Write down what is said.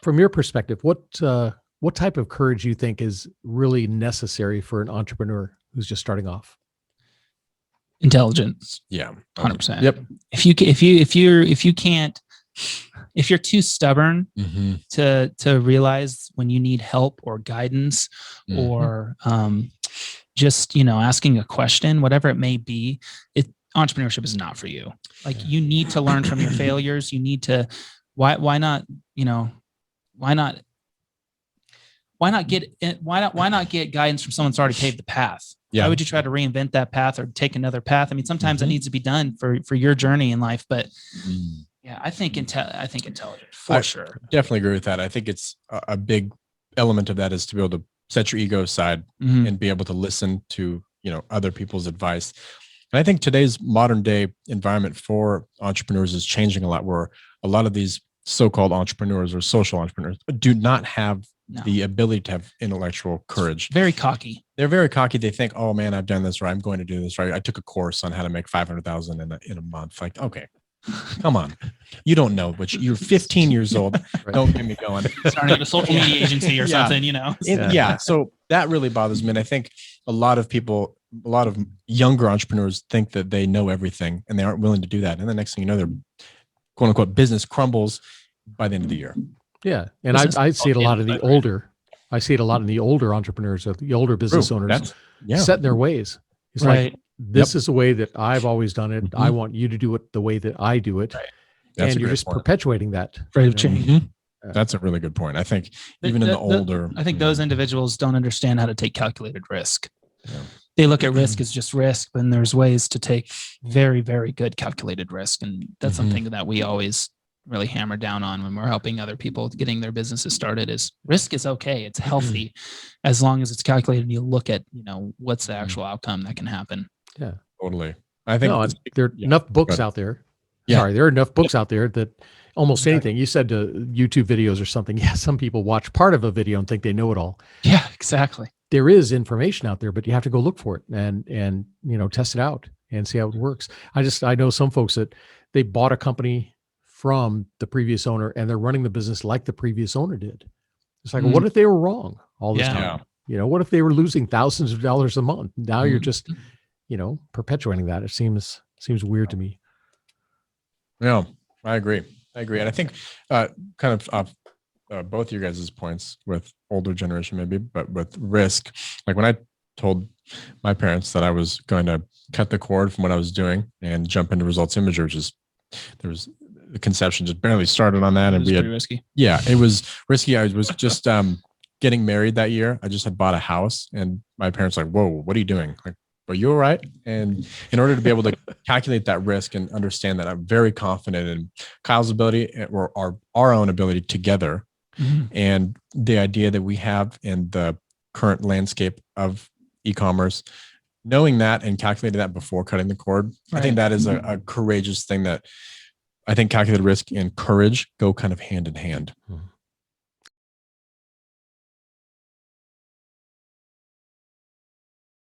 From your perspective, what type of courage you think is really necessary for an entrepreneur who's just starting off? Intelligence. Yeah. 100%. Yep. If you're too stubborn to realize when you need help or guidance or just, asking a question, whatever it may be, entrepreneurship is not for you. Like you need to learn from your failures. You need to, why not get guidance from someone that's already paved the path? Yeah. Why would you try to reinvent that path or take another path? I mean, sometimes it needs to be done for your journey in life, but yeah, I think intelligent for sure. Definitely agree with that. I think it's a big element of that is to be able to set your ego aside and be able to listen to, other people's advice. And I think today's modern day environment for entrepreneurs is changing a lot, where a lot of these so-called entrepreneurs or social entrepreneurs do not have the ability to have intellectual courage. Very cocky. They're very cocky. They think, oh man, I've done this right. I'm going to do this right. I took a course on how to make 500,000 in a month. Like, okay, come on. You don't know, but you're 15 years old. Right. Don't get me going. Starting a social media agency or something, So that really bothers me. And I think a lot of younger entrepreneurs think that they know everything and they aren't willing to do that. And the next thing you know, their quote unquote business crumbles by the end of the year. Yeah. And I see it a lot in the older entrepreneurs, the older business owners set in their ways. It's like, this is the way that I've always done it. I want you to do it the way that I do it. Right. And you're just perpetuating that. Afraid of change. That's a really good point. I think I think those individuals don't understand how to take calculated risk. Yeah. They look at risk as just risk, but there's ways to take very, very good calculated risk. And that's something that we always really hammer down on when we're helping other people getting their businesses started. Is risk is okay. It's healthy as long as it's calculated and you look at, what's the actual outcome that can happen. Yeah, totally. I think there are enough books out there. Yeah. Sorry, there are enough books out there that almost anything you said to YouTube videos or something. Yeah. Some people watch part of a video and think they know it all. Yeah, exactly. There is information out there, but you have to go look for it and test it out and see how it works. I know some folks that they bought a company from the previous owner and they're running the business like the previous owner did. It's like, what if they were wrong all this time? What if they were losing thousands of dollars a month? Now you're just, perpetuating that. It seems weird to me. Yeah, I agree. And I think kind of both your guys' points with older generation maybe, but with risk, like when I told my parents that I was going to cut the cord from what I was doing and jump into results imager, which is the conception just barely started on that. And we had risky. Yeah, it was risky. I was just getting married that year. I just had bought a house and my parents were like, whoa, what are you doing? Like, are you all right? And in order to be able to calculate that risk and understand that, I'm very confident in Kyle's ability or our own ability together. And the idea that we have in the current landscape of e-commerce, knowing that and calculating that before cutting the cord, I think that is a courageous thing that I think calculated risk and courage go kind of hand in hand.